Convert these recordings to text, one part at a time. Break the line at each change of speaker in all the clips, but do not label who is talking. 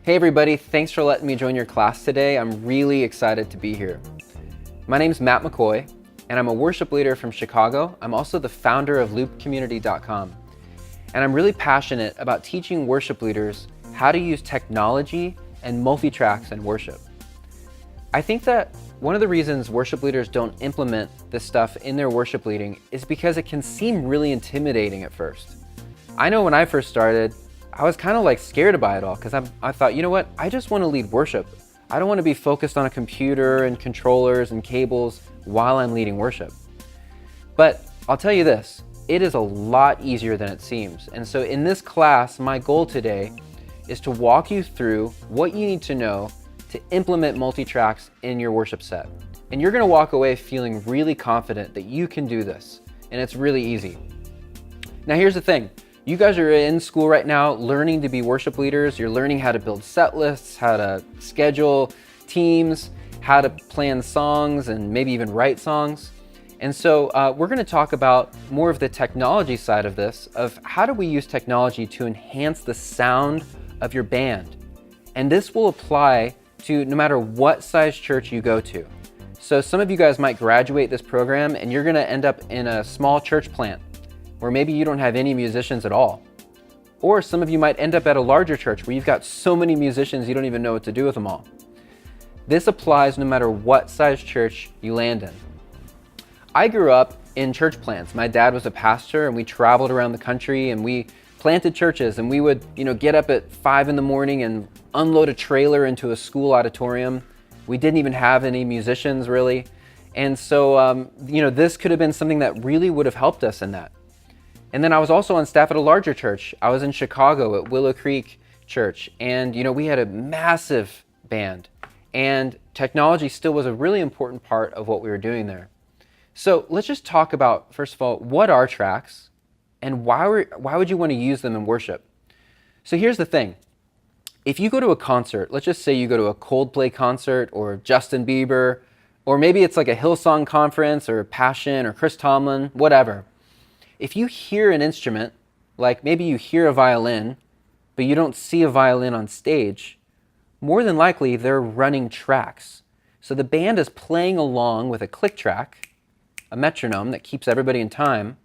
Hey everybody, thanks for letting me join your class today. I'm really excited to be here. My name's Matt McCoy, and I'm a worship leader from Chicago. I'm also the founder of loopcommunity.com. And I'm really passionate about teaching worship leaders how to use technology and multitracks in worship. I think that one of the reasons worship leaders don't implement this stuff in their worship leading is because it can seem really intimidating at first. I know when I first started, I was kind of like scared by it all because I thought, you know what, I just want to lead worship. I don't want to be focused on a computer and controllers and cables while I'm leading worship. But I'll tell you this, it is a lot easier than it seems. And so in this class, my goal today is to walk you through what you need to know to implement multitracks in your worship set. And you're going to walk away feeling really confident that you can do this. And it's really easy. Now here's the thing. You guys are in school right now learning to be worship leaders. You're learning how to build set lists, how to schedule teams, how to plan songs, and maybe even write songs. And so we're going to talk about more of the technology side of this, of how do we use technology to enhance the sound of your band. And this will apply to no matter what size church you go to. So some of you guys might graduate this program and you're going to end up in a small church plant, or maybe you don't have any musicians at all. Or some of you might end up at a larger church where you've got so many musicians you don't even know what to do with them all. This applies no matter what size church you land in. I grew up in church plants. My dad was a pastor and we traveled around the country and we planted churches, and we would, get up at 5 in the morning and unload a trailer into a school auditorium. We didn't even have any musicians really. And so, this could have been something that really would have helped us in that. And then I was also on staff at a larger church. I was in Chicago at Willow Creek Church, and we had a massive band, and technology still was a really important part of what we were doing there. So let's just talk about, first of all, what are tracks and why would you want to use them in worship? So here's the thing. If you go to a concert, let's just say you go to a Coldplay concert or Justin Bieber, or maybe it's like a Hillsong conference or Passion or Chris Tomlin, whatever. If you hear an instrument, like maybe you hear a violin, but you don't see a violin on stage, more than likely they're running tracks. So the band is playing along with a click track, a metronome that keeps everybody in time,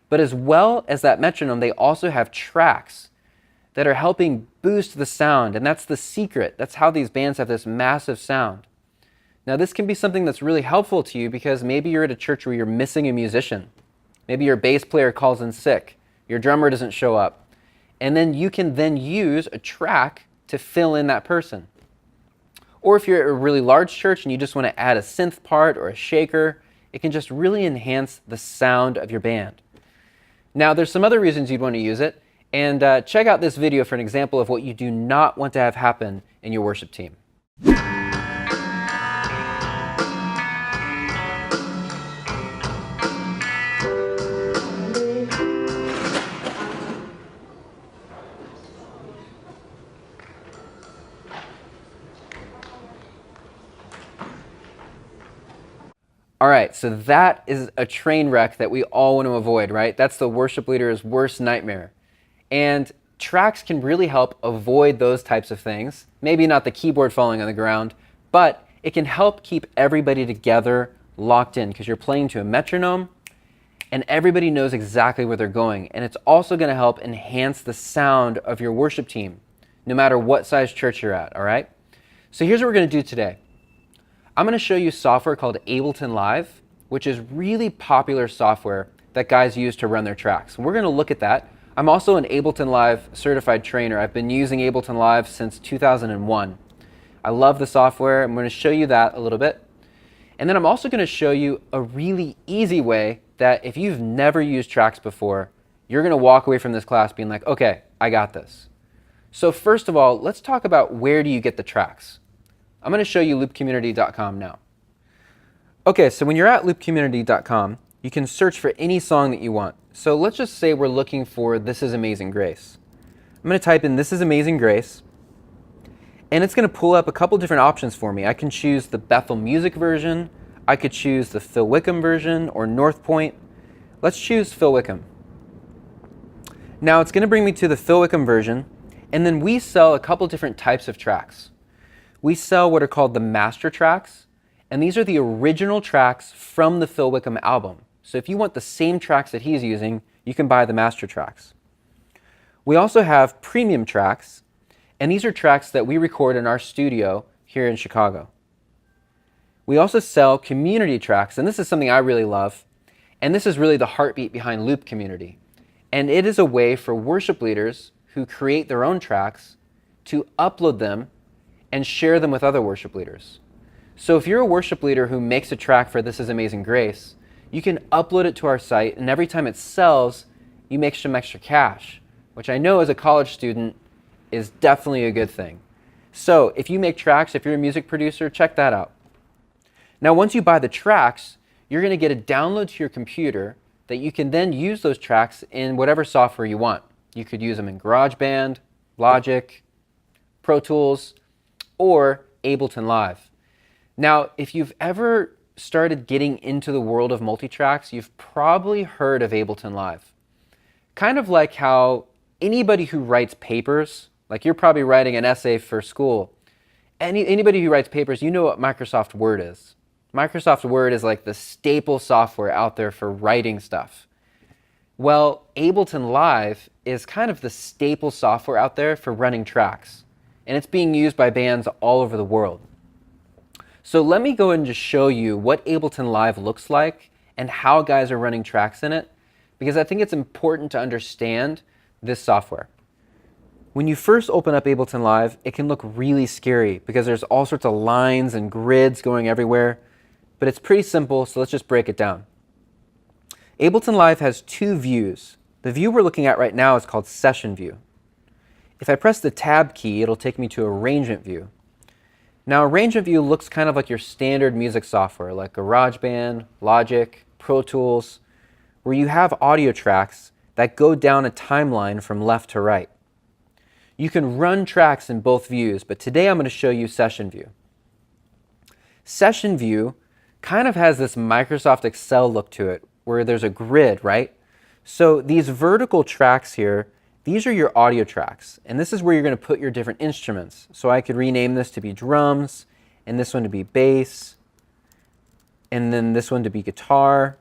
but as well as that metronome, they also have tracks that are helping boost the sound, and that's the secret. That's how these bands have this massive sound. Now this can be something that's really helpful to you because maybe you're at a church where you're missing a musician. Maybe your bass player calls in sick, your drummer doesn't show up, and then you can then use a track to fill in that person. Or if you're at a really large church and you just want to add a synth part or a shaker, it can just really enhance the sound of your band. Now there's some other reasons you'd want to use it, and check out this video for an example of what you do not want to have happen in your worship team. All right, so that is a train wreck that we all want to avoid, right? That's the worship leader's worst nightmare. And tracks can really help avoid those types of things. Maybe not the keyboard falling on the ground, but it can help keep everybody together locked in because you're playing to a metronome and everybody knows exactly where they're going. And it's also going to help enhance the sound of your worship team, no matter what size church you're at, all right? So here's what we're going to do today. I'm going to show you software called Ableton Live, which is really popular software that guys use to run their tracks. And we're going to look at that. I'm also an Ableton Live certified trainer. I've been using Ableton Live since 2001. I love the software. I'm going to show you that a little bit. And then I'm also going to show you a really easy way that if you've never used tracks before, you're going to walk away from this class being like, okay, I got this. So first of all, let's talk about where do you get the tracks. I'm going to show you loopcommunity.com now. Okay, so when you're at loopcommunity.com, you can search for any song that you want. So let's just say we're looking for This Is Amazing Grace. I'm going to type in This Is Amazing Grace, and it's going to pull up a couple different options for me. I can choose the Bethel Music version, I could choose the Phil Wickham version, or North Point. Let's choose Phil Wickham. Now it's going to bring me to the Phil Wickham version, And then we sell a couple different types of tracks. We sell what are called the master tracks, and these are the original tracks from the Phil Wickham album. So if you want the same tracks that he's using, you can buy the master tracks. We also have premium tracks, and these are tracks that we record in our studio here in Chicago. We also sell community tracks, and this is something I really love, and this is really the heartbeat behind Loop Community. And it is a way for worship leaders who create their own tracks to upload them and share them with other worship leaders. So if you're a worship leader who makes a track for This Is Amazing Grace, you can upload it to our site, and every time it sells, you make some extra cash, which I know as a college student is definitely a good thing. So if you make tracks, if you're a music producer, check that out. Now, once you buy the tracks, you're going to get a download to your computer that you can then use those tracks in whatever software you want. You could use them in GarageBand, Logic, Pro Tools, or Ableton Live. Now, if you've ever started getting into the world of multitracks, you've probably heard of Ableton Live. Kind of like how anybody who writes papers, like you're probably writing an essay for school, anybody who writes papers, you know what Microsoft Word is. Microsoft Word is like the staple software out there for writing stuff. Well, Ableton Live is kind of the staple software out there for running tracks, and it's being used by bands all over the world. So let me go and just show you what Ableton Live looks like and how guys are running tracks in it, because I think it's important to understand this software. When you first open up Ableton Live, it can look really scary because there's all sorts of lines and grids going everywhere, but it's pretty simple, so let's just break it down. Ableton Live has two views. The view we're looking at right now is called Session View. If I press the Tab key, it'll take me to Arrangement View. Now, Arrangement View looks kind of like your standard music software, like GarageBand, Logic, Pro Tools, where you have audio tracks that go down a timeline from left to right. You can run tracks in both views, but today I'm going to show you Session View. Session View kind of has this Microsoft Excel look to it, where there's a grid, right? So these vertical tracks here, these are your audio tracks, and this is where you're going to put your different instruments. So I could rename this to be drums, and this one to be bass, and then this one to be guitar.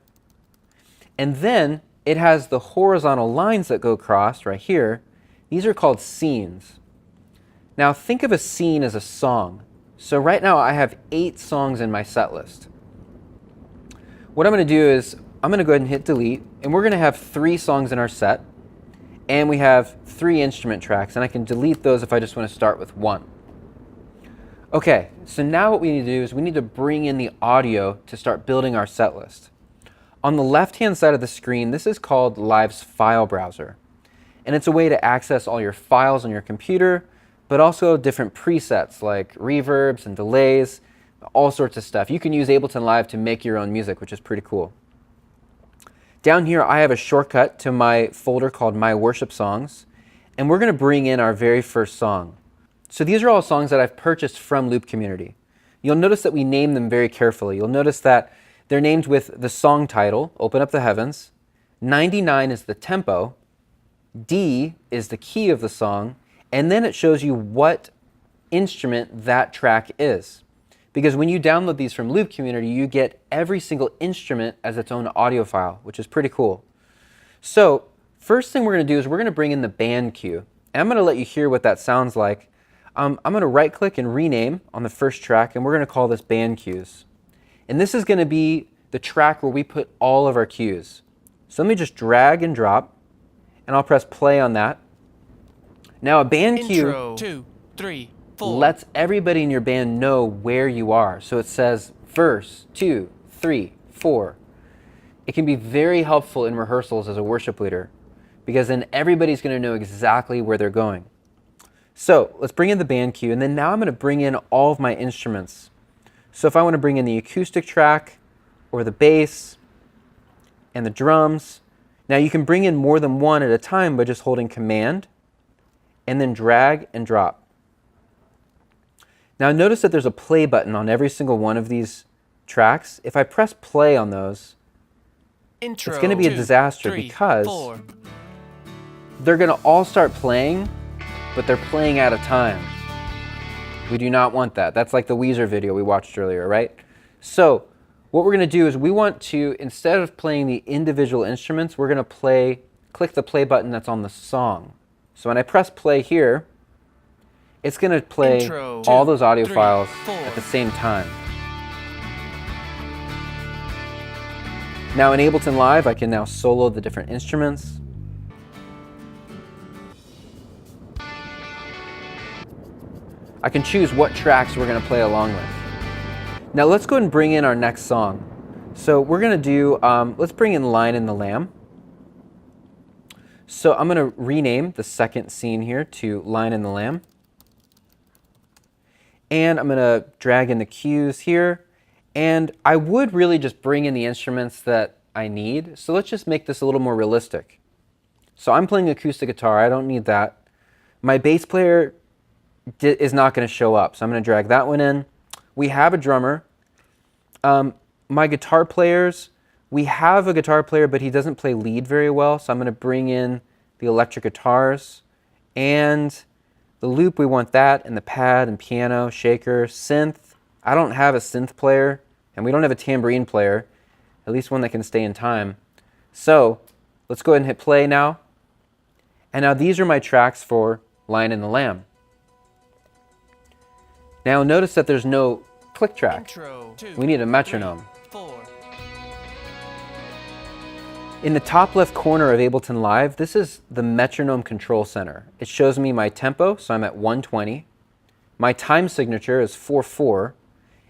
And then it has the horizontal lines that go across right here. These are called scenes. Now think of a scene as a song. So right now I have 8 songs in my set list. What I'm going to do is I'm going to go ahead and hit delete, and we're going to have 3 songs in our set, and we have 3 instrument tracks, and I can delete those if I just want to start with 1. Okay, so now what we need to do is we need to bring in the audio to start building our set list. On the left-hand side of the screen, this is called Live's File Browser, and it's a way to access all your files on your computer, but also different presets like reverbs and delays, all sorts of stuff. You can use Ableton Live to make your own music, which is pretty cool. Down here, I have a shortcut to my folder called My Worship Songs, and we're going to bring in our very first song. So these are all songs that I've purchased from Loop Community. You'll notice that we name them very carefully. You'll notice that they're named with the song title, Open Up the Heavens, 99 is the tempo, D is the key of the song, and then it shows you what instrument that track is. Because when you download these from Loop Community, you get every single instrument as its own audio file, which is pretty cool. So first thing we're going to do is we're going to bring in the band cue. And I'm going to let you hear what that sounds like. I'm going to right click and rename on the first track, and we're going to call this band cues. And this is going to be the track where we put all of our cues. So let me just drag and drop, and I'll press play on that. Now a band cue
2, 3, 4.
lets everybody in your band know where you are. So it says verse 2, 3, 4. It can be very helpful in rehearsals as a worship leader, because then everybody's going to know exactly where they're going. So let's bring in the band cue, and then now I'm going to bring in all of my instruments. So if I want to bring in the acoustic track, or the bass, and the drums, now you can bring in more than one at a time by just holding Command, and then drag and drop. Now notice that there's a play button on every single one of these tracks. If I press play on those,
Intro,
it's going to be a disaster
3,
because
4.
they're going to all start playing but they're playing out of time. We do not want that. That's like the Weezer video we watched earlier, right? So what we're going to do is we want to, instead of playing the individual instruments, we're going to click the play button that's on the song. So when I press play here, it's going to play
Intro,
all
2,
those audio
3,
files
4.
at the same time. Now in Ableton Live, I can now solo the different instruments. I can choose what tracks we're going to play along with. Now let's go ahead and bring in our next song. So we're going to do, let's bring in Lion and the Lamb. So I'm going to rename the second scene here to Lion and the Lamb. And I'm going to drag in the cues here. And I would really just bring in the instruments that I need. So let's just make this a little more realistic. So I'm playing acoustic guitar. I don't need that. My bass player is not going to show up. So I'm going to drag that one in. We have a drummer. My guitar players, we have a guitar player, but he doesn't play lead very well. So I'm going to bring in the electric guitars and the loop. We want that, and the pad and piano, shaker, synth. I don't have a synth player. And we don't have a tambourine player, at least one that can stay in time. So let's go ahead and hit play now. And now these are my tracks for Lion and the Lamb. Now notice that there's no click track.
Intro, 2,
We need a metronome.
3, 4.
In the top left corner of Ableton Live, this is the metronome control center. It shows me my tempo, so I'm at 120. My time signature is 4/4.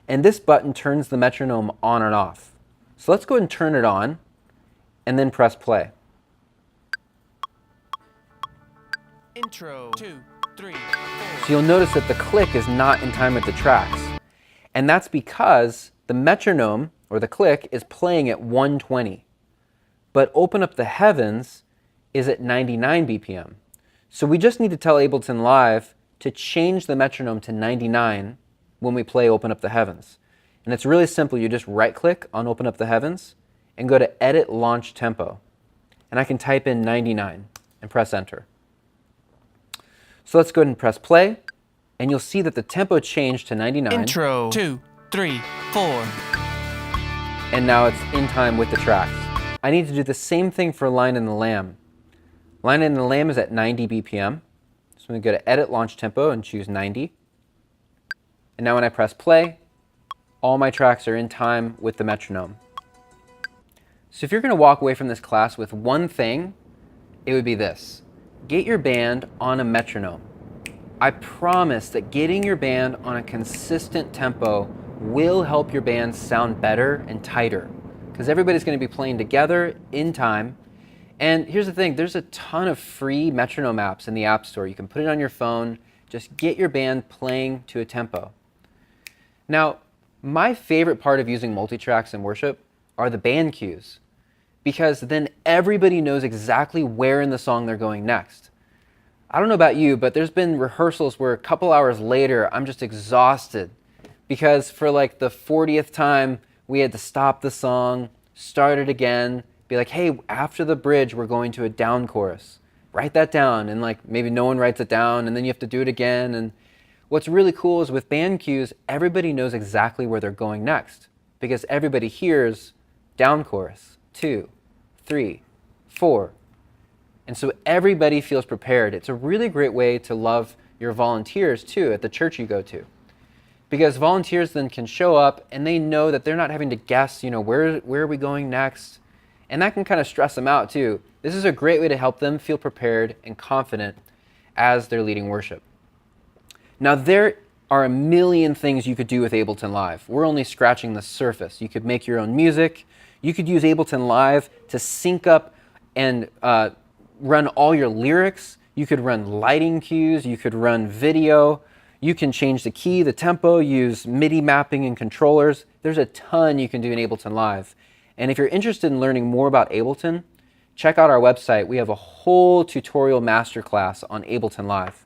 And this button turns the metronome on and off. So let's go ahead and turn it on and then press play.
Intro, 2, 3, 4.
So you'll notice that the click is not in time with the tracks. And that's because the metronome, or the click, is playing at 120. But Open Up the Heavens is at 99 BPM. So we just need to tell Ableton Live to change the metronome to 99 when we play Open Up the Heavens. And it's really simple. You just right-click on Open Up the Heavens and go to Edit Launch Tempo. And I can type in 99 and press Enter. So let's go ahead and press play, and you'll see that the tempo changed to 99.
Intro, 2, 3, 4.
And now it's in time with the tracks. I need to do the same thing for Lion and the Lamb. Lion and the Lamb is at 90 BPM. So I'm going to go to Edit Launch Tempo and choose 90. And now when I press play, all my tracks are in time with the metronome. So if you're going to walk away from this class with one thing, it would be this. Get your band on a metronome. I promise that getting your band on a consistent tempo will help your band sound better and tighter, because everybody's going to be playing together in time. And here's the thing, there's a ton of free metronome apps in the App Store. You can put it on your phone. Just get your band playing to a tempo. Now, my favorite part of using multitracks in worship are the band cues, because then everybody knows exactly where in the song they're going next. I don't know about you, but there's been rehearsals where a couple hours later, I'm just exhausted because for like the 40th time, we had to stop the song, start it again, be like, hey, after the bridge, we're going to a down chorus. Write that down. And like maybe no one writes it down, and then you have to do it again. And what's really cool is with band cues, everybody knows exactly where they're going next because everybody hears down chorus, 2, 3, 4. And so everybody feels prepared. It's a really great way to love your volunteers too at the church you go to. Because volunteers then can show up and they know that they're not having to guess, where are we going next? And that can kind of stress them out too. This is a great way to help them feel prepared and confident as they're leading worship. Now there are a million things you could do with Ableton Live. We're only scratching the surface. You could make your own music. You could use Ableton Live to sync up and run all your lyrics. You could run lighting cues. You could run video. You can change the key, the tempo, use MIDI mapping and controllers. There's a ton you can do in Ableton Live. And if you're interested in learning more about Ableton, check out our website. We have a whole tutorial masterclass on Ableton Live.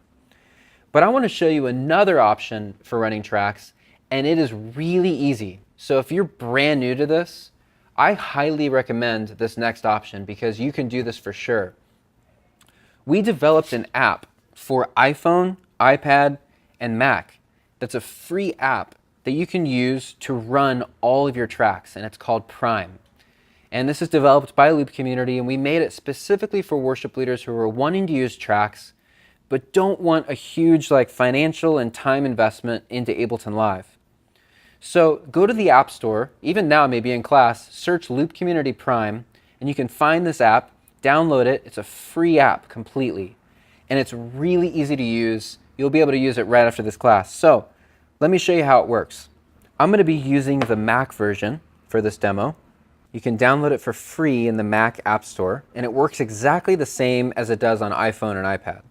But I want to show you another option for running tracks, and it is really easy. So if you're brand new to this, I highly recommend this next option because you can do this for sure. We developed an app for iPhone, iPad, and Mac. That's a free app that you can use to run all of your tracks, and it's called Prime. And this is developed by Loop Community, and we made it specifically for worship leaders who are wanting to use tracks but don't want a huge financial and time investment into Ableton Live. So go to the App Store, even now maybe in class, search Loop Community Prime, and you can find this app, download it. It's a free app completely, and it's really easy to use. You'll be able to use it right after this class. So let me show you how it works. I'm going to be using the Mac version for this demo. You can download it for free in the Mac App Store, and it works exactly the same as it does on iPhone and iPad.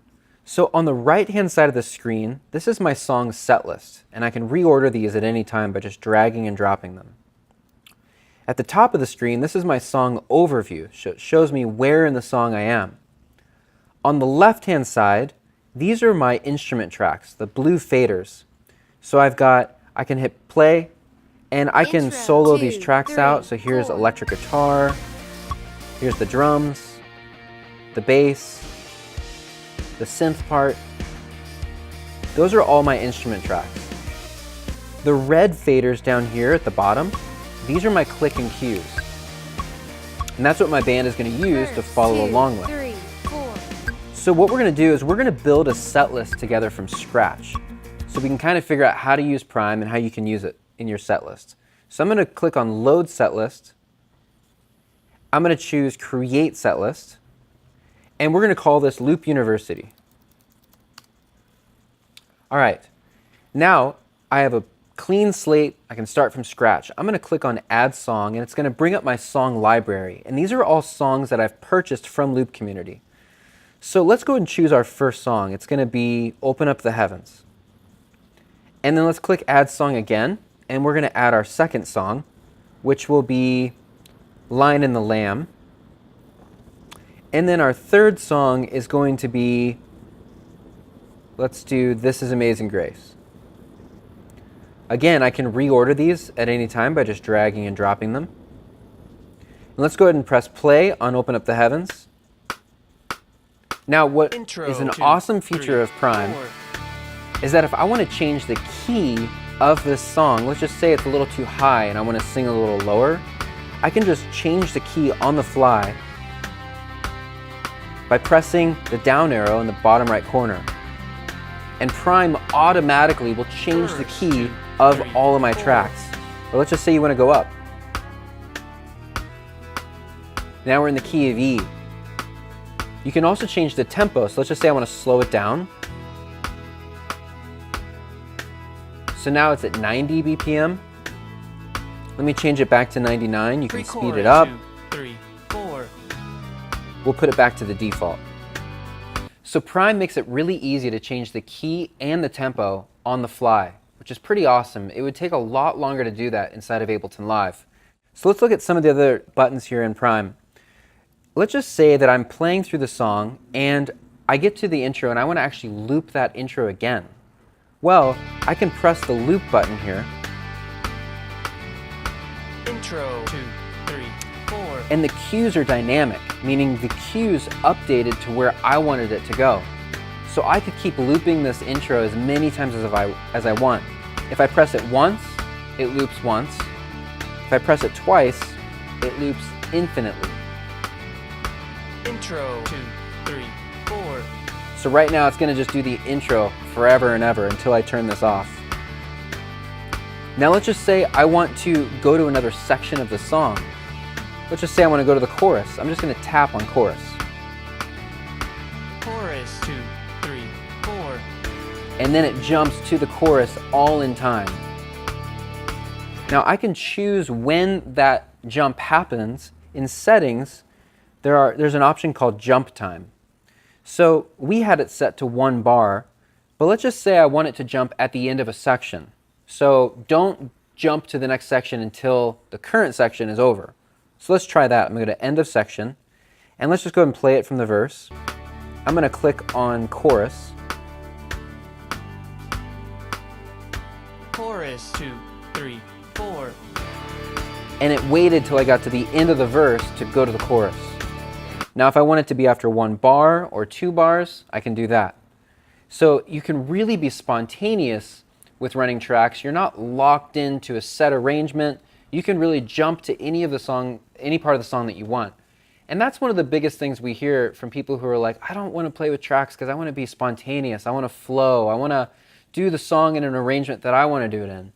So on the right-hand side of the screen, this is my song set list, and I can reorder these at any time by just dragging and dropping them. At the top of the screen, this is my song overview. It shows me where in the song I am. On the left-hand side, these are my instrument tracks, the blue faders. So I can hit play, and I can solo these tracks out. So here's electric guitar, here's the drums, the bass, the synth part. Those are all my instrument tracks. The red faders down here at the bottom, these are my click and cues. And that's what my band is going to use to follow along with. So what we're going to do is we're going to build a set list together from scratch, so we can kind of figure out how to use Prime and how you can use it in your set list. So I'm going to click on Load Set List. I'm going to choose Create Set List. And we're going to call this Loop University. All right, now I have a clean slate. I can start from scratch. I'm going to click on Add Song, and it's going to bring up my song library. And these are all songs that I've purchased from Loop Community. So let's go ahead and choose our first song. It's going to be Open Up the Heavens. And then let's click Add Song again, and we're going to add our second song, which will be Lion and the Lamb. And then our third song is going to be, let's do This Is Amazing Grace. Again, I can reorder these at any time by just dragging and dropping them. And let's go ahead and press play on Open Up the Heavens. Now what is an awesome feature of Prime is that if I want to change the key of this song, let's just say it's a little too high and I want to sing a little lower, I can just change the key on the fly by pressing the down arrow in the bottom right corner. And Prime automatically will change the key of all of my tracks. But let's just say you want to go up. Now we're in the key of E. You can also change the tempo. So let's just say I want to slow it down. So now it's at 90 BPM. Let me change it back to 99. You can speed it up.
2, 3, 4.
We'll put it back to the default. So Prime makes it really easy to change the key and the tempo on the fly, which is pretty awesome. It would take a lot longer to do that inside of Ableton Live. So let's look at some of the other buttons here in Prime. Let's just say that I'm playing through the song and I get to the intro and I want to actually loop that intro again. Well, I can press the loop button here.
Intro 2, 3, 4.
And the cues are dynamic, meaning the cues updated to where I wanted it to go. So I could keep looping this intro as many times as I want. If I press it once, it loops once. If I press it twice, it loops infinitely.
Intro 2, 3, 4.
So right now it's going to just do the intro forever and ever until I turn this off. Now let's just say I want to go to another section of the song. Let's just say I want to go to the chorus. I'm just going to tap on chorus.
Chorus 2, 3, 4.
And then it jumps to the chorus all in time. Now I can choose when that jump happens. In settings, there's an option called jump time. So we had it set to 1 bar, but let's just say I want it to jump at the end of a section. So don't jump to the next section until the current section is over. So let's try that. I'm going to go to end of section, and let's just go ahead and play it from the verse. I'm going to click on chorus.
Chorus 2, 3, 4.
And it waited till I got to the end of the verse to go to the chorus. Now if I want it to be after 1 bar or 2 bars, I can do that. So you can really be spontaneous with running tracks. You're not locked into a set arrangement. You can really jump to any part of the song that you want. And that's one of the biggest things we hear from people who are like, I don't want to play with tracks because I want to be spontaneous. I want to flow. I want to do the song in an arrangement that I want to do it in.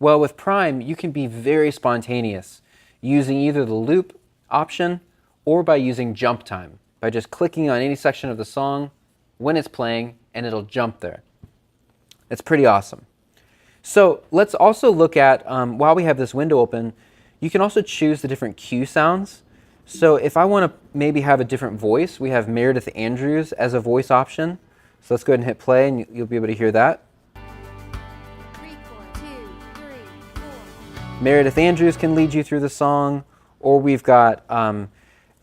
Well, with Prime, you can be very spontaneous using either the loop option or by using jump time, by just clicking on any section of the song when it's playing and it'll jump there. It's pretty awesome. So let's also look at, while we have this window open, you can also choose the different cue sounds. So if I want to maybe have a different voice, we have Meredith Andrews as a voice option. So let's go ahead and hit play and you'll be able to hear that.
3, 4, 2, 3, 4.
Meredith Andrews can lead you through the song, or we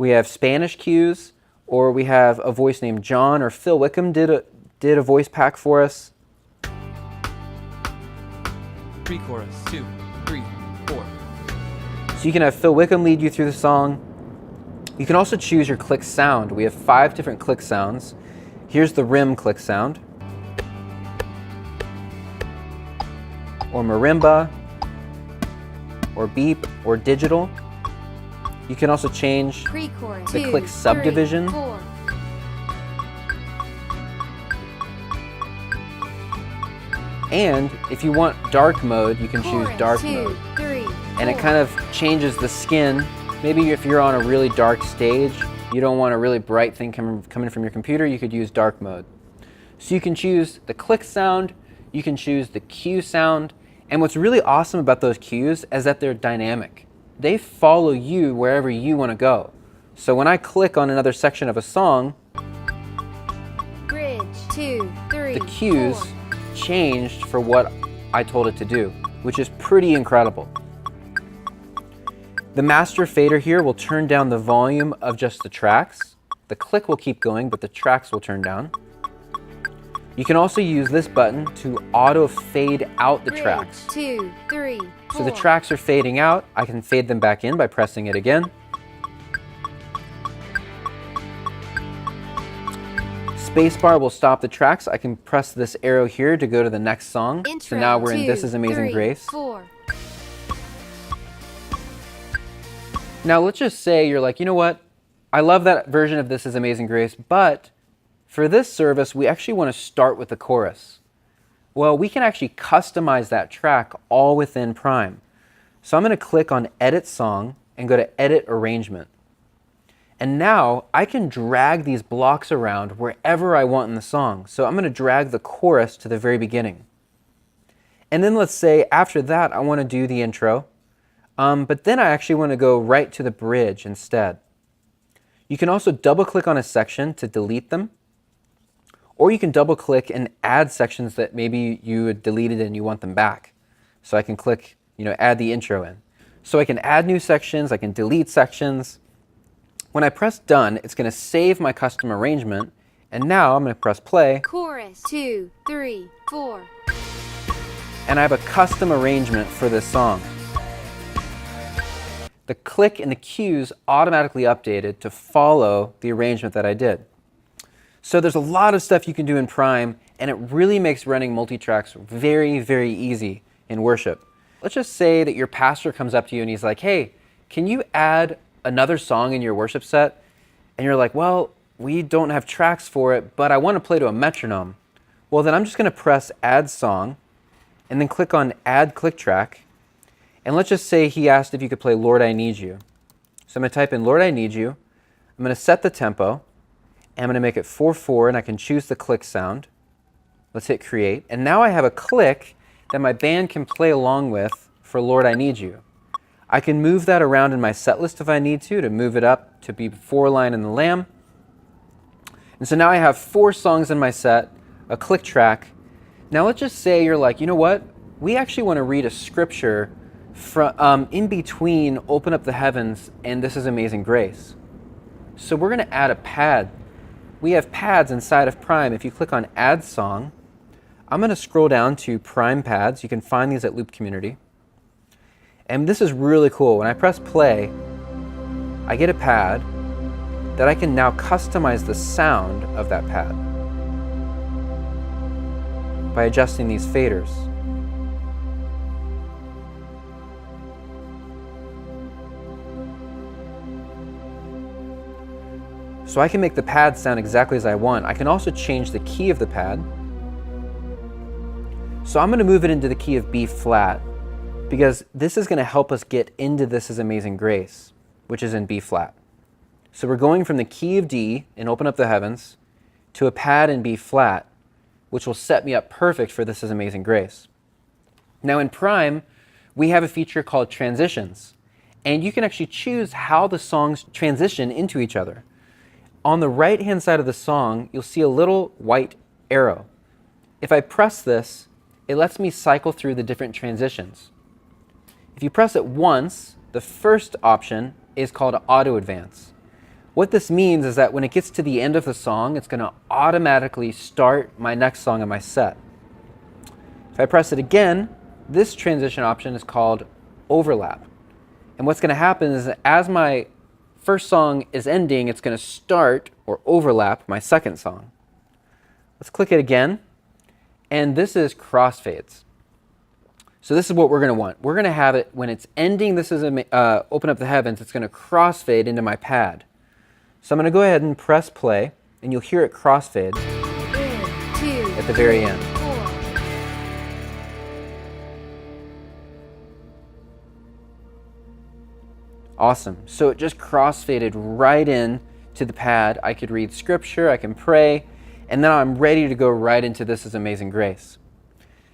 have Spanish cues, or we have a voice named John, or Phil Wickham did a voice pack for us.
Pre-chorus, 2, 3, 4.
So you can have Phil Wickham lead you through the song. You can also choose your click sound. We have 5 different click sounds. Here's the rim click sound, or marimba, or beep, or digital. You can also change
Pre-chorus.
the
2,
click
3,
subdivision.
4.
And if you want dark mode, you can choose
Chorus,
dark
2,
mode.
3,
And it
4.
kind of changes the skin. Maybe if you're on a really dark stage, you don't want a really bright thing coming from your computer, you could use dark mode. So you can choose the click sound, you can choose the cue sound, and what's really awesome about those cues is that they're dynamic. They follow you wherever you want to go. So when I click on another section of a song,
Bridge. 2, 3,
the cues
4.
changed for what I told it to do, which is pretty incredible. The master fader here will turn down the volume of just the tracks. The click will keep going, but the tracks will turn down. You can also use this button to auto fade out the
Bridge.
tracks.
2, 3, 4.
So the tracks are fading out. I can fade them back in by pressing it again. Spacebar will stop the tracks. I can press this arrow here to go to the next song.
Intro.
So now we're in
2,
This Is Amazing
3,
Grace.
4.
Now let's just say you're like, you know what? I love that version of This Is Amazing Grace, but for this service, we actually want to start with the chorus. Well, we can actually customize that track all within Prime. So I'm going to click on Edit Song and go to Edit Arrangement. And now I can drag these blocks around wherever I want in the song. So I'm going to drag the chorus to the very beginning. And then let's say after that, I want to do the intro. But then I actually want to go right to the bridge instead. You can also double click on a section to delete them. Or you can double click and add sections that maybe you had deleted and you want them back. So I can click, add the intro in. So I can add new sections, I can delete sections. When I press done, it's going to save my custom arrangement. And now I'm going to press play.
Chorus. 2, 3, 4.
And I have a custom arrangement for this song. The click and the cues automatically updated to follow the arrangement that I did. So there's a lot of stuff you can do in Prime, and it really makes running multitracks very, very easy in worship. Let's just say that your pastor comes up to you and he's like, hey, can you add another song in your worship set? And you're like, well, we don't have tracks for it, but I want to play to a metronome. Well, then I'm just going to press Add Song, and then click on Add Click Track. And let's just say he asked if you could play Lord, I Need You. So I'm going to type in Lord, I Need You. I'm going to set the tempo. And I'm going to make it 4/4, and I can choose the click sound. Let's hit Create. And now I have a click that my band can play along with for Lord, I Need You. I can move that around in my set list if I need to move it up to be 4 line in the Lamb. And so now I have 4 songs in my set, a click track. Now let's just say you're like, you know what? We actually want to read a scripture from in between Open Up the Heavens and This Is Amazing Grace. So we're going to add a pad. We have pads inside of Prime. If you click on Add Song, I'm going to scroll down to Prime Pads. You can find these at Loop Community. And this is really cool. When I press play, I get a pad that I can now customize the sound of that pad. by adjusting these faders. So I can make the pad sound exactly as I want. I can also change the key of the pad. So I'm going to move it into the key of B flat because this is going to help us get into This Is Amazing Grace, which is in B flat. So we're going from the key of D and Open Up the Heavens to a pad in B flat, which will set me up perfect for This Is Amazing Grace. Now in Prime, we have a feature called transitions, and you can actually choose how the songs transition into each other. On the right-hand side of the song, you'll see a little white arrow. If I press this, it lets me cycle through the different transitions. If you press it once, the first option is called Auto Advance. What this means is that when it gets to the end of the song, it's going to automatically start my next song in my set. If I press it again, this transition option is called Overlap. And what's going to happen is that as my first song is ending, it's going to start or overlap my second song. Let's click it again, and this is crossfades. So this is what we're going to want. We're going to have it when it's ending, This Is Open Up the Heavens, it's going to crossfade into my pad. So I'm going to go ahead and press play, and you'll hear it crossfade at the very end. Awesome. So it just crossfaded right in to the pad. I could read scripture, I can pray, and then I'm ready to go right into This Is Amazing Grace.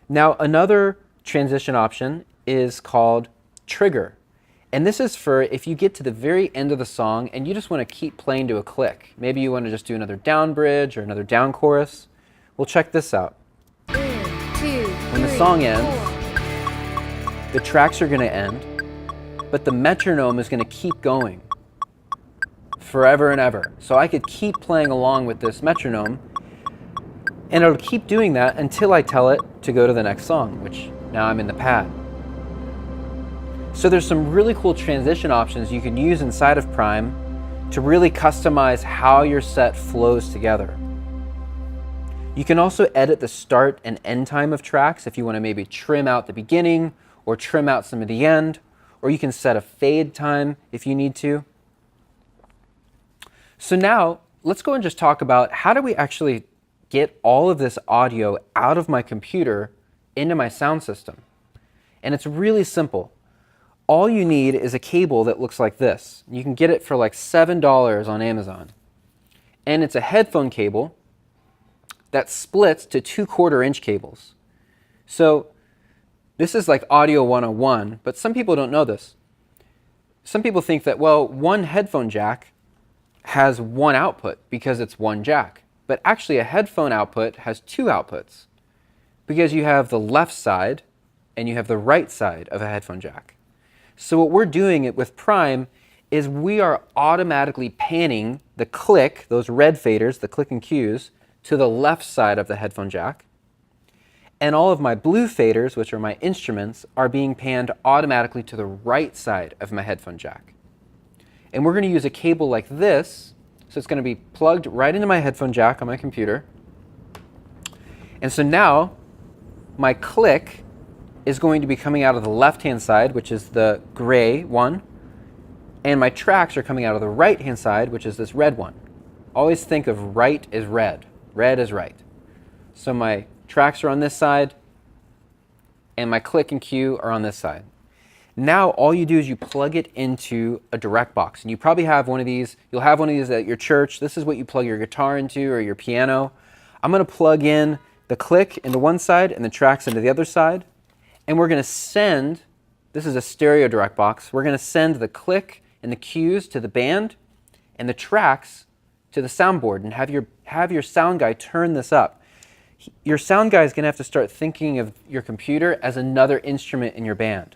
Now another transition option is called Trigger. And this is for if you get to the very end of the song and you just want to keep playing to a click. Maybe you want to just do another down bridge or another down chorus. Well, check this out. When the song ends, the tracks are going to end, but the metronome is going to keep going forever and ever. So I could keep playing along with this metronome, and it'll keep doing that until I tell it to go to the next song, which now I'm in the pad. So there's some really cool transition options you can use inside of Prime to really customize how your set flows together. You can also edit the start and end time of tracks if you want to maybe trim out the beginning or trim out some of the end, or you can set a fade time if you need to. So now let's go and just talk about how do we actually get all of this audio out of my computer into my sound system. And it's really simple. All you need is a cable that looks like this. You can get it for like $7 on Amazon. And it's a headphone cable that splits to 2/4 inch cables. So this is like Audio 101, but some people don't know this. Some people think that, well, one headphone jack has one output because it's one jack. But actually a headphone output has two outputs because you have the left side and you have the right side of a headphone jack. So what we're doing with Prime is we are automatically panning the click, those red faders, the click and cues, to the left side of the headphone jack. And all of my blue faders, which are my instruments, are being panned automatically to the right side of my headphone jack. And we're going to use a cable like this. So it's going to be plugged right into my headphone jack on my computer. And so now my click is going to be coming out of the left-hand side, which is the gray one. And my tracks are coming out of the right-hand side, which is this red one. Always think of right as red. Red is right. So my tracks are on this side, and my click and cue are on this side. Now all you do is you plug it into a direct box. And you probably have one of these. You'll have one of these at your church. This is what you plug your guitar into or your piano. I'm going to plug in the click into one side and the tracks into the other side. And we're going to send, this is a stereo direct box, we're going to send the click and the cues to the band and the tracks to the soundboard and have your sound guy turn this up. Your sound guy is going to have to start thinking of your computer as another instrument in your band.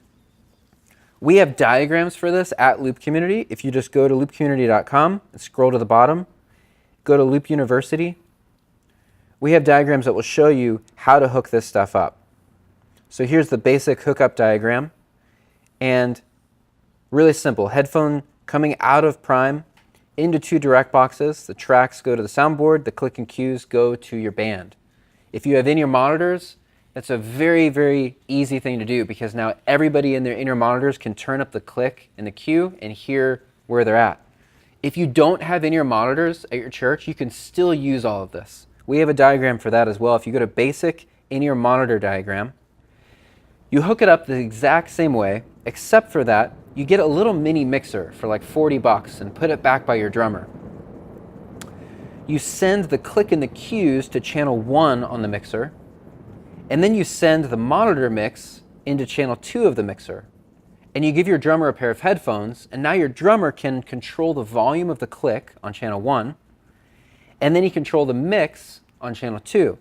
We have diagrams for this at Loop Community. If you just go to loopcommunity.com and scroll to the bottom, go to Loop University, we have diagrams that will show you how to hook this stuff up. So here's the basic hookup diagram, and really simple. Headphone coming out of Prime into two direct boxes. The tracks go to the soundboard, the click and cues go to your band. If you have in-ear monitors, that's a very, very easy thing to do because now everybody in their in-ear monitors can turn up the click and the cue and hear where they're at. If you don't have in-ear monitors at your church, you can still use all of this. We have a diagram for that as well. If you go to basic in-ear monitor diagram, you hook it up the exact same way, except for that, you get a little mini mixer for like $40 and put it back by your drummer. You send the click and the cues to channel 1 on the mixer, and then you send the monitor mix into channel 2 of the mixer. And you give your drummer a pair of headphones, and now your drummer can control the volume of the click on channel 1, and then you control the mix on channel 2.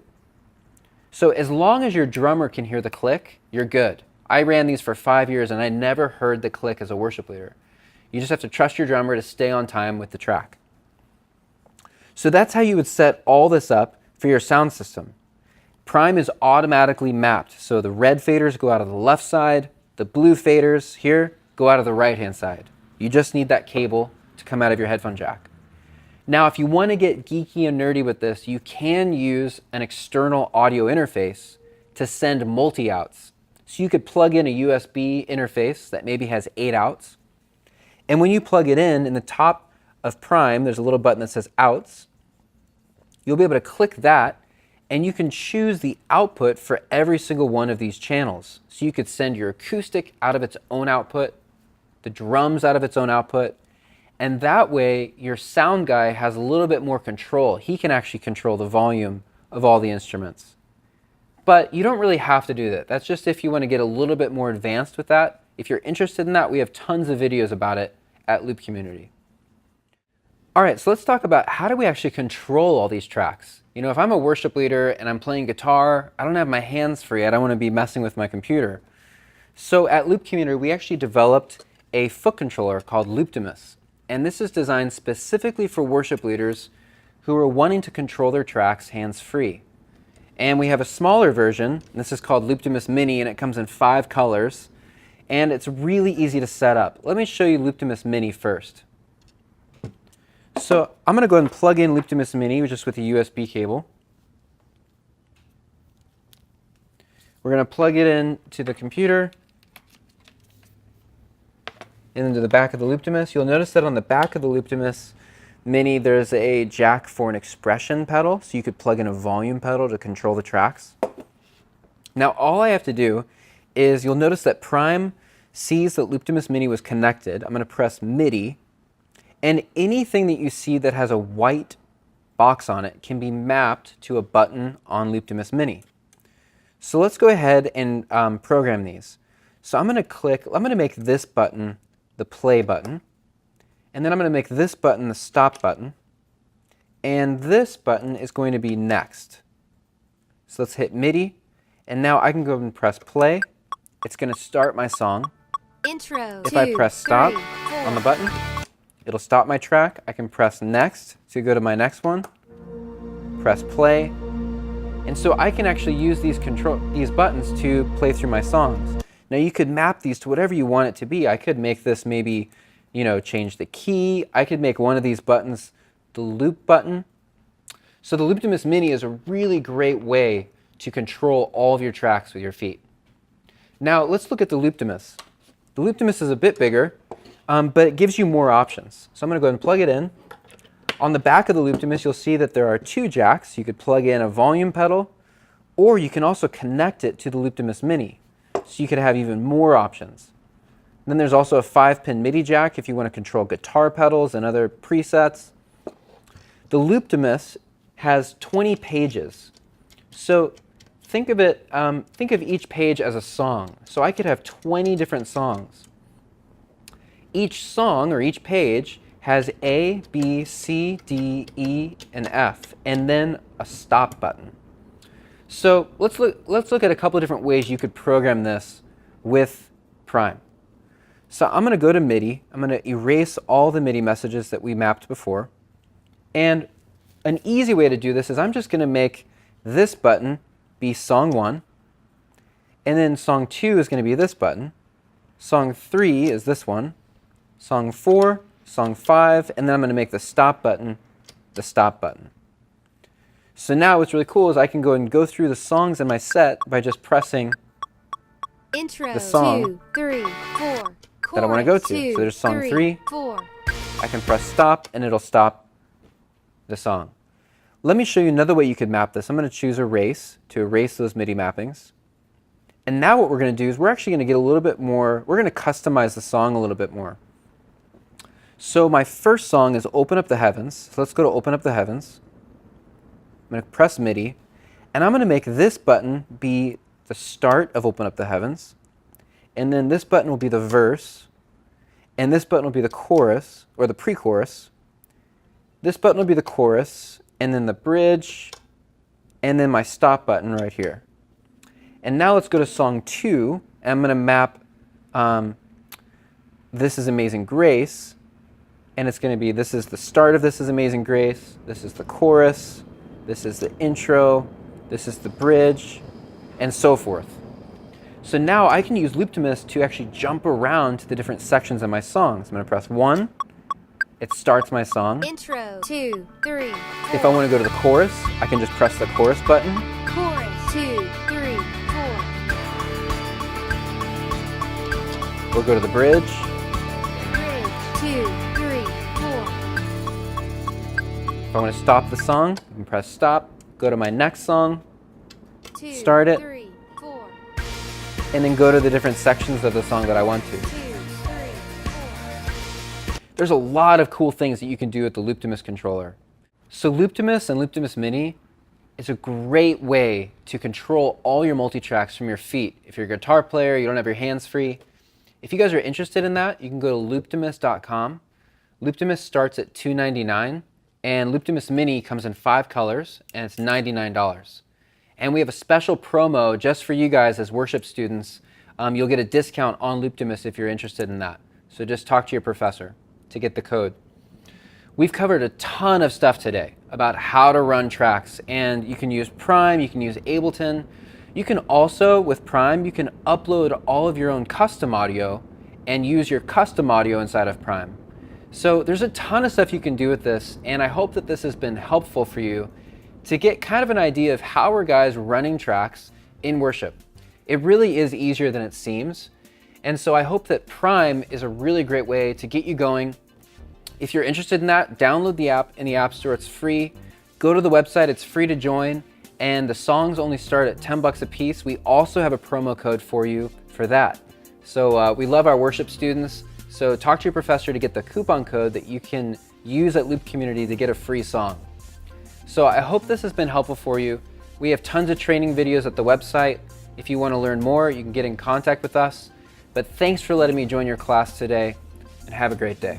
So as long as your drummer can hear the click, you're good. I ran these for 5 years and I never heard the click as a worship leader. You just have to trust your drummer to stay on time with the track. So that's how you would set all this up for your sound system. Prime is automatically mapped. So the red faders go out of the left side, the blue faders here go out of the right-hand side. You just need that cable to come out of your headphone jack. Now, if you want to get geeky and nerdy with this, you can use an external audio interface to send multi-outs. So you could plug in a USB interface that maybe has 8 outs. And when you plug it in the top of Prime, there's a little button that says Outs. You'll be able to click that, and you can choose the output for every single one of these channels. So you could send your acoustic out of its own output, the drums out of its own output, and that way your sound guy has a little bit more control. He can actually control the volume of all the instruments. But you don't really have to do that. That's just if you want to get a little bit more advanced with that. If you're interested in that, we have tons of videos about it at Loop Community. All right, so let's talk about how do we actually control all these tracks. You know, if I'm a worship leader and I'm playing guitar, I don't have my hands free. I don't want to be messing with my computer. So at Loop Community, we actually developed a foot controller called Looptimus. And this is designed specifically for worship leaders who are wanting to control their tracks hands-free. And we have a smaller version. This is called Looptimus Mini, and it comes in 5 colors. And it's really easy to set up. Let me show you Looptimus Mini first. So I'm going to go ahead and plug in Looptimus Mini just with a USB cable. We're going to plug it in to the computer and into the back of the Looptimus. You'll notice that on the back of the Looptimus Mini there's a jack for an expression pedal, so you could plug in a volume pedal to control the tracks. Now all I have to do is, you'll notice that Prime sees that Looptimus Mini was connected. I'm going to press MIDI, and anything that you see that has a white box on it can be mapped to a button on Looptimus Mini. So let's go ahead and program these. So I'm going to make this button the play button, and then I'm going to make this button the stop button, and this button is going to be next. So let's hit MIDI, and now I can go and press play. It's going to start my song.
Intro.
If I press stop on the button, it'll stop my track. I can press next to go to my next one, press play, and so I can actually use these buttons to play through my songs. Now you could map these to whatever you want it to be. I could make this maybe, change the key. I could make one of these buttons the loop button. So the Looptimus Mini is a really great way to control all of your tracks with your feet. Now let's look at the Looptimus. The Looptimus is a bit bigger, but it gives you more options. So I'm going to go ahead and plug it in. On the back of the Looptimus, you'll see that there are 2 jacks. You could plug in a volume pedal, or you can also connect it to the Looptimus Mini. So you could have even more options. Then there's also a 5-pin MIDI jack if you want to control guitar pedals and other presets. The Looptimus has 20 pages. So think of each page as a song. So I could have 20 different songs. Each song or each page has A, B, C, D, E, and F, and then a stop button. So let's look at a couple of different ways you could program this with Prime. So I'm going to go to MIDI. I'm going to erase all the MIDI messages that we mapped before. And an easy way to do this is I'm just going to make this button be song 1. And then song 2 is going to be this button. Song 3 is this one. Song 4, song 5, and then I'm going to make the stop button the stop button. So now what's really cool is I can go through the songs in my set by just pressing
Intro.
the song
2, 3, 4.
that I want to go
Chorus,
to.
2,
So there's song 3.
4.
I can press stop and it'll stop the song. Let me show you another way you could map this. I'm going to choose erase to erase those MIDI mappings. And now what we're going to do is we're actually going to get a little bit more, we're going to customize the song a little bit more. So my first song is Open Up the Heavens. So let's go to Open Up the Heavens. I'm going to press MIDI, and I'm going to make this button be the start of Open Up the Heavens, and then this button will be the verse, and this button will be the chorus, or the pre-chorus. This button will be the chorus, and then the bridge, and then my stop button right here. And now let's go to song 2, and I'm going to map This Is Amazing Grace, and it's going to be, this is the start of This Is Amazing Grace, this is the chorus, this is the intro, this is the bridge, and so forth. So now I can use Looptimus to actually jump around to the different sections of my songs. I'm going to press 1, it starts my song.
Intro. 2, 3, 4.
If I want to go to the chorus, I can just press the chorus button.
Chorus. 2, 3, 4.
We'll go to the bridge.
Bridge. 2, 3, 4.
If I want to stop the song, I can press stop, go to my next song,
2,
Start it.
3, 4.
and then go to the different sections of the song that I want to.
2, 3, 4.
There's a lot of cool things that you can do with the Looptimus controller. So Looptimus and Looptimus Mini is a great way to control all your multitracks from your feet. If you're a guitar player, you don't have your hands free. If you guys are interested in that, you can go to looptimus.com. Looptimus starts at $299, and Looptimus Mini comes in 5 colors, and it's $99. And we have a special promo just for you guys as worship students. You'll get a discount on Looptimus if you're interested in that. So just talk to your professor to get the code. We've covered a ton of stuff today about how to run tracks, and you can use Prime, you can use Ableton. You can also, with Prime, you can upload all of your own custom audio and use your custom audio inside of Prime. So there's a ton of stuff you can do with this, and I hope that this has been helpful for you to get kind of an idea of how are guys running tracks in worship. It really is easier than it seems, and so I hope that Prime is a really great way to get you going. If you're interested in that, download the app in the App Store. It's free. Go to the website. It's free to join, and the songs only start at $10 a piece. We also have a promo code for you for that. So we love our worship students. So talk to your professor to get the coupon code that you can use at Loop Community to get a free song. So I hope this has been helpful for you. We have tons of training videos at the website. If you want to learn more, you can get in contact with us. But thanks for letting me join your class today, and have a great day.